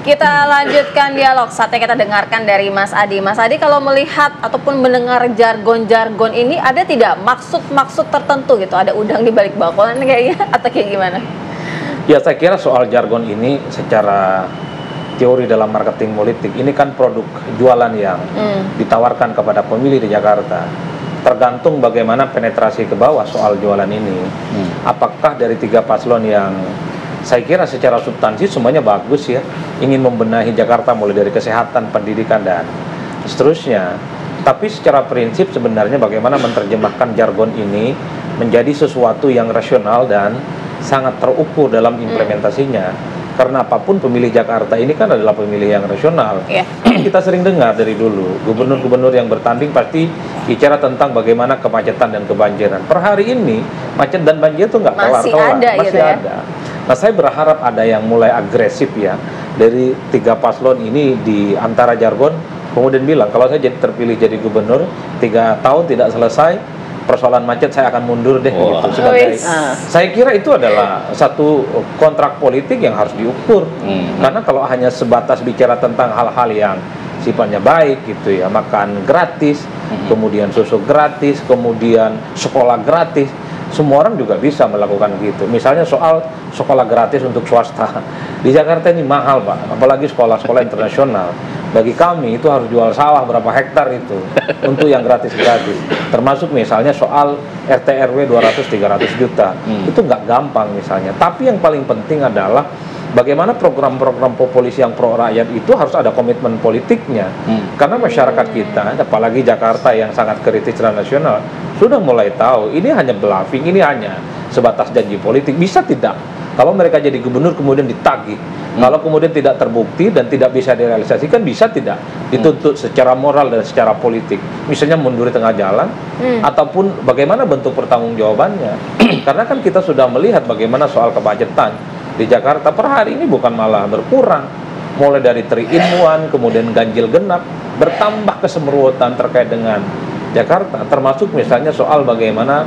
kita lanjutkan dialog. Saatnya kita dengarkan dari Mas Adi. Mas Adi, kalau melihat ataupun mendengar jargon-jargon ini, ada tidak maksud-maksud tertentu gitu? Ada udang di balik bakwan kayaknya, atau kayak gimana? Ya, saya kira soal jargon ini secara teori dalam marketing politik, ini kan produk jualan yang ditawarkan kepada pemilih di Jakarta. Tergantung bagaimana penetrasi ke bawah soal jualan ini. Apakah dari 3 paslon yang saya kira secara substansi semuanya bagus ya, ingin membenahi Jakarta mulai dari kesehatan, pendidikan, dan seterusnya. Tapi secara prinsip sebenarnya bagaimana menerjemahkan jargon ini menjadi sesuatu yang rasional dan sangat terukur dalam implementasinya. Karena apapun pemilih Jakarta ini kan adalah pemilih yang rasional. Kita sering dengar dari dulu, gubernur-gubernur yang bertanding pasti bicara tentang bagaimana kemacetan dan kebanjiran. Per hari ini, macet dan banjir itu nggak kelar-kelar, masih ada. Nah, saya berharap ada yang mulai agresif ya, dari 3 paslon ini di antara jargon, kemudian bilang, kalau saya terpilih jadi gubernur, 3 tahun tidak selesai, persoalan macet saya akan mundur deh gitu sebagai. Saya kira itu adalah satu kontrak politik yang harus diukur. Karena kalau hanya sebatas bicara tentang hal-hal yang sifatnya baik gitu ya, makan gratis, kemudian susu gratis, kemudian sekolah gratis, semua orang juga bisa melakukan gitu. Misalnya soal sekolah gratis untuk swasta. Di Jakarta ini mahal, Pak, apalagi sekolah-sekolah internasional. Bagi kami itu harus jual sawah berapa hektar itu untuk yang gratis-gratis. Termasuk misalnya soal RT RW 200-300 juta. Itu nggak gampang misalnya. Tapi yang paling penting adalah bagaimana program-program populis yang pro rakyat itu harus ada komitmen politiknya. Karena masyarakat kita, apalagi Jakarta yang sangat kritis dan nasional, sudah mulai tahu ini hanya bluffing, ini hanya sebatas janji politik. Bisa tidak? Kalau mereka jadi gubernur kemudian ditagih, kalau kemudian tidak terbukti dan tidak bisa direalisasikan, bisa tidak dituntut secara moral dan secara politik, misalnya mundur di tengah jalan, ataupun bagaimana bentuk pertanggungjawabannya. Karena kan kita sudah melihat bagaimana soal kemacetan di Jakarta per hari ini bukan malah berkurang, mulai dari 3-in-1, kemudian ganjil genap, bertambah kesemerawutan terkait dengan Jakarta, termasuk misalnya soal bagaimana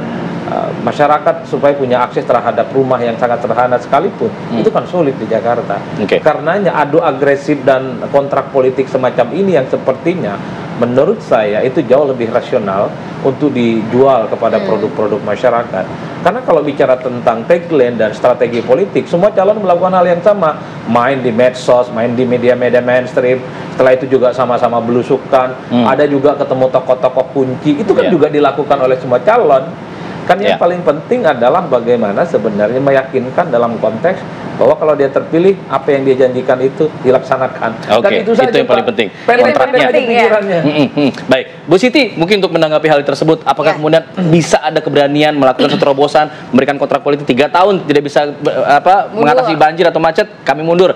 masyarakat supaya punya akses terhadap rumah yang sangat sederhana sekalipun, itu kan sulit di Jakarta. Karenanya adu agresif dan kontrak politik semacam ini yang sepertinya menurut saya itu jauh lebih rasional untuk dijual kepada produk-produk masyarakat. Karena kalau bicara tentang tagline dan strategi politik, semua calon melakukan hal yang sama, main di medsos, main di media-media mainstream, setelah itu juga sama-sama belusukan, ada juga ketemu tokoh-tokoh kunci, itu kan juga dilakukan oleh semua calon. Kan yang paling penting adalah bagaimana sebenarnya meyakinkan dalam konteks bahwa kalau dia terpilih, apa yang dia janjikan itu dilaksanakan. Kan itu saja, yang paling penting, kontraknya. Baik, Bu Siti, mungkin untuk menanggapi hal tersebut, apakah kemudian bisa ada keberanian melakukan terobosan, memberikan kontrak politik 3 tahun tidak bisa mengatasi banjir atau macet, kami mundur.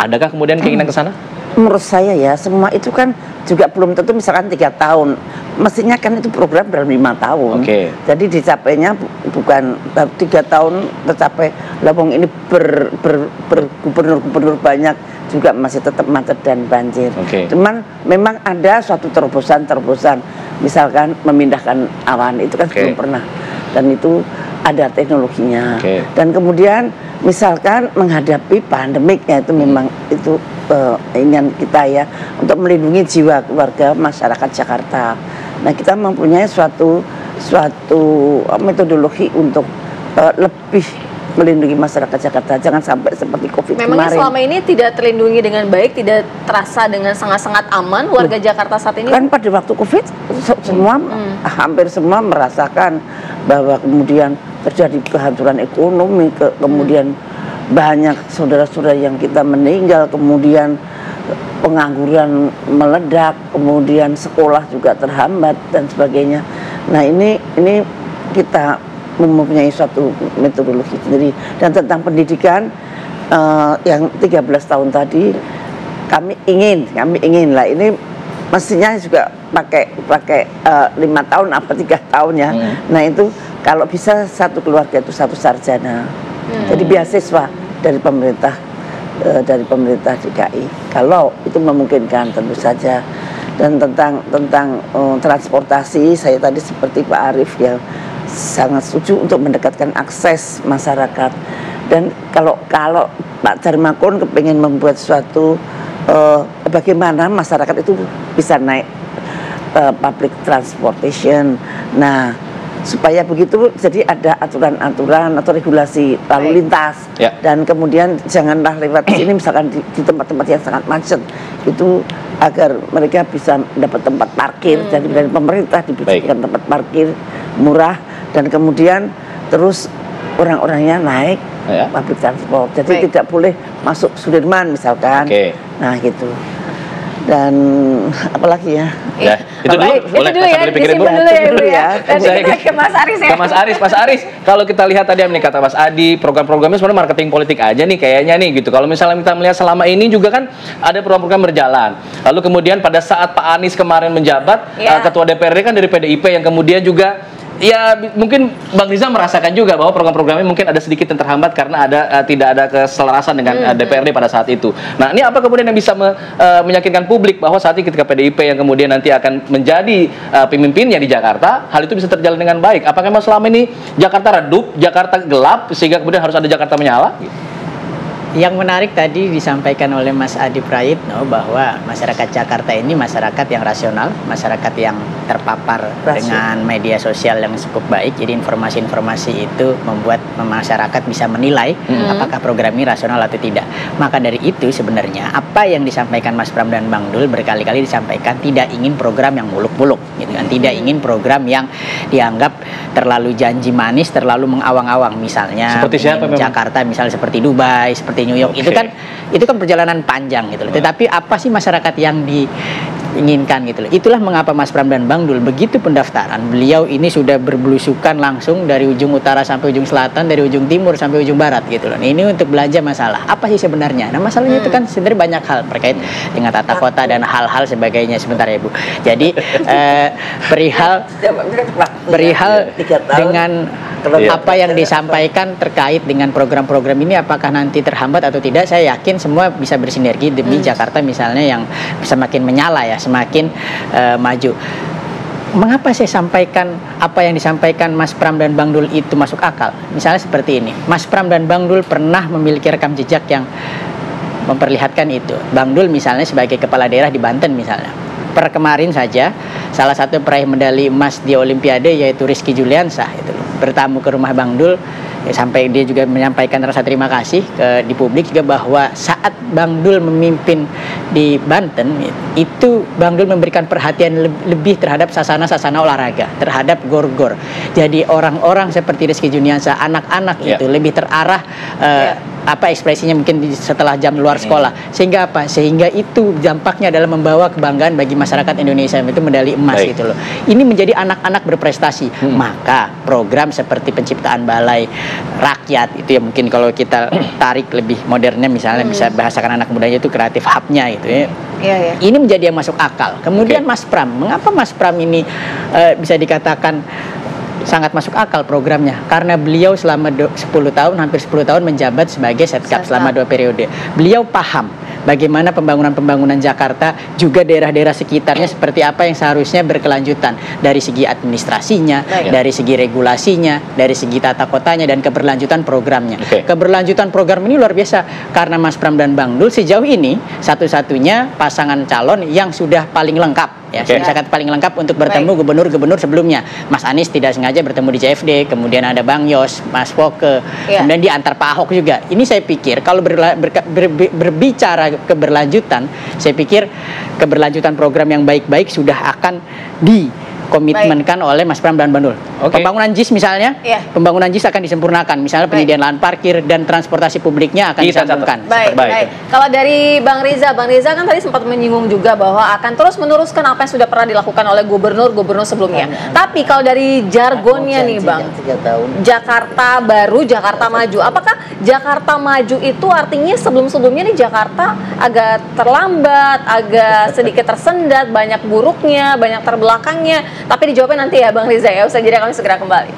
Adakah kemudian keinginan ke sana? Menurut saya ya, semua itu kan juga belum tentu misalkan 3 tahun. Mestinya kan itu program dalam 5 tahun. Jadi dicapainya bukan 3 tahun tercapai. Lawang ini bergubernur-gubernur banyak juga masih tetap macet dan banjir. Cuman memang ada suatu terobosan-terobosan. Misalkan memindahkan awan, itu kan belum pernah. Dan itu ada teknologinya. Dan kemudian misalkan menghadapi pandemik, ya itu memang itu ingin kita ya, untuk melindungi jiwa keluarga masyarakat Jakarta. Nah, kita mempunyai suatu metodologi untuk lebih melindungi masyarakat Jakarta, jangan sampai seperti COVID Memangnya kemarin. Selama ini tidak terlindungi dengan baik, tidak terasa dengan sangat-sangat aman warga Jakarta saat ini? Kan pada waktu COVID semua hampir semua merasakan bahwa kemudian terjadi kehancuran ekonomi, kemudian banyak saudara-saudara yang kita meninggal, kemudian pengangguran meledak, kemudian sekolah juga terhambat dan sebagainya. Nah, ini kita mempunyai suatu metodologi sendiri. Dan tentang pendidikan yang 13 tahun tadi, kami ingin lah, ini mestinya juga pakai 5 tahun apa 3 tahun ya. Nah, itu kalau bisa satu keluarga itu 1 sarjana. Jadi beasiswa dari pemerintah DKI, kalau itu memungkinkan tentu saja. Dan tentang transportasi, saya tadi seperti Pak Arief ya, sangat setuju untuk mendekatkan akses masyarakat. Dan kalau Pak Darmakun kepingin membuat suatu bagaimana masyarakat itu bisa naik public transportation. Nah, supaya begitu jadi ada aturan-aturan atau regulasi lalu lintas. Ya. Dan kemudian janganlah lewat sini misalkan di tempat-tempat yang sangat macet itu, agar mereka bisa dapat tempat parkir. Jadi dari pemerintah diberikan tempat parkir murah, dan kemudian terus orang-orangnya naik public transport. Jadi tidak boleh masuk Sudirman misalkan. Nah gitu. Dan apalagi ya? Ya, itu dulu. Boleh dipikirin dulu ya. Dan kita ke Mas Aris ya. Ke Mas Aris, kalau kita lihat tadi yang kata Mas Adi, program-programnya sebenarnya marketing politik aja nih kayaknya nih gitu. Kalau misalnya kita melihat selama ini juga kan ada program-program berjalan. Lalu kemudian pada saat Pak Anies kemarin menjabat, Ketua DPRD kan dari PDIP yang kemudian juga ya mungkin Bang Riza merasakan juga bahwa program-programnya mungkin ada sedikit yang terhambat karena tidak ada keselarasan dengan DPRD pada saat itu. Nah, ini apa kemudian yang bisa meyakinkan publik bahwa saat ini ketika PDIP yang kemudian nanti akan menjadi pemimpinnya di Jakarta, hal itu bisa terjalan dengan baik? Apakah memang selama ini Jakarta redup, Jakarta gelap, sehingga kemudian harus ada Jakarta menyala? Yang menarik tadi disampaikan oleh Mas Adi Prayitno bahwa masyarakat Jakarta ini masyarakat yang rasional, masyarakat yang terpapar dengan media sosial yang cukup baik. Jadi informasi-informasi itu membuat masyarakat bisa menilai apakah program ini rasional atau tidak. Maka dari itu sebenarnya apa yang disampaikan Mas Pram dan Bang Dul berkali-kali disampaikan tidak ingin program yang muluk-muluk, gitu kan? Tidak ingin program yang dianggap terlalu janji manis, terlalu mengawang-awang. Misalnya seperti siapa Jakarta, misalnya seperti Dubai, seperti New York. Itu kan perjalanan panjang gitu loh. Tetapi apa sih masyarakat yang diinginkan gitu loh. Itulah mengapa Mas Pram dan Bang Dul begitu pendaftaran beliau ini sudah berblusukan langsung dari ujung utara sampai ujung selatan, dari ujung timur sampai ujung barat gitu loh. Nah, ini untuk belanja masalah. Apa sih sebenarnya? Nah, masalahnya itu kan sebenarnya banyak hal terkait dengan tata kota dan hal-hal sebagainya. Sebentar ya Bu. Jadi perihal dengan apa yang disampaikan terkait dengan program-program ini, apakah nanti terhambat atau tidak, saya yakin semua bisa bersinergi demi Jakarta misalnya yang semakin menyala ya, semakin maju. Mengapa saya sampaikan apa yang disampaikan Mas Pram dan Bang Dul itu masuk akal? Misalnya seperti ini, Mas Pram dan Bang Dul pernah memiliki rekam jejak yang memperlihatkan itu. Bang Dul misalnya sebagai kepala daerah di Banten misalnya, per kemarin saja salah satu peraih medali emas di Olimpiade yaitu Rizky Juliansah itu bertamu ke rumah Bang Dul, sampai dia juga menyampaikan rasa terima kasih di publik juga bahwa saat Bang Dul memimpin di Banten itu Bang Dul memberikan perhatian lebih terhadap sasana-sasana olahraga, terhadap gor-gor. Jadi orang-orang seperti Rizky Juliansah, anak-anak itu lebih terarah ekspresinya mungkin setelah jam luar sekolah, sehingga itu dampaknya adalah membawa kebanggaan bagi masyarakat Indonesia, itu medali emas gitu loh. Ini menjadi anak-anak berprestasi. Maka program seperti penciptaan balai rakyat itu ya, mungkin kalau kita tarik lebih modernnya misalnya bisa bahasakan anak mudanya itu kreatif hubnya gitu ya. Ini menjadi yang masuk akal. Kemudian Mas Pram, mengapa Mas Pram ini bisa dikatakan sangat masuk akal programnya? Karena beliau selama 10 tahun, hampir 10 tahun menjabat sebagai Setkap selama 2 periode. Beliau paham bagaimana pembangunan Jakarta, juga daerah-daerah sekitarnya seperti apa yang seharusnya berkelanjutan dari segi administrasinya, dari segi regulasinya, dari segi tata kotanya, dan keberlanjutan programnya. Keberlanjutan program ini luar biasa karena Mas Pram dan Bang Dul sejauh ini satu-satunya pasangan calon yang sudah paling lengkap. Ya, saya paling lengkap untuk bertemu gubernur-gubernur sebelumnya. Mas Anies tidak sengaja bertemu di CFD, kemudian ada Bang Yos, Mas Foke, kemudian diantar Pak Ahok juga. Ini saya pikir kalau berbicara keberlanjutan, saya pikir keberlanjutan program yang baik-baik sudah akan dikomitmenkan oleh Mas Pram dan Bang Dul. Pembangunan JIS misalnya, pembangunan JIS akan disempurnakan. Misalnya penyediaan lahan parkir dan transportasi publiknya akan disambungkan. Baik. Kalau dari Bang Riza kan tadi sempat menyinggung juga bahwa akan terus meneruskan apa yang sudah pernah dilakukan oleh gubernur-gubernur sebelumnya. Tapi kalau dari jargonnya nih Bang, Jakarta baru, Jakarta maju. Apakah Jakarta maju itu artinya sebelum-sebelumnya nih Jakarta agak terlambat, agak sedikit tersendat, banyak buruknya, banyak terbelakangnya? Tapi dijawabnya nanti ya Bang Riza ya, usai jeda kami segera kembali.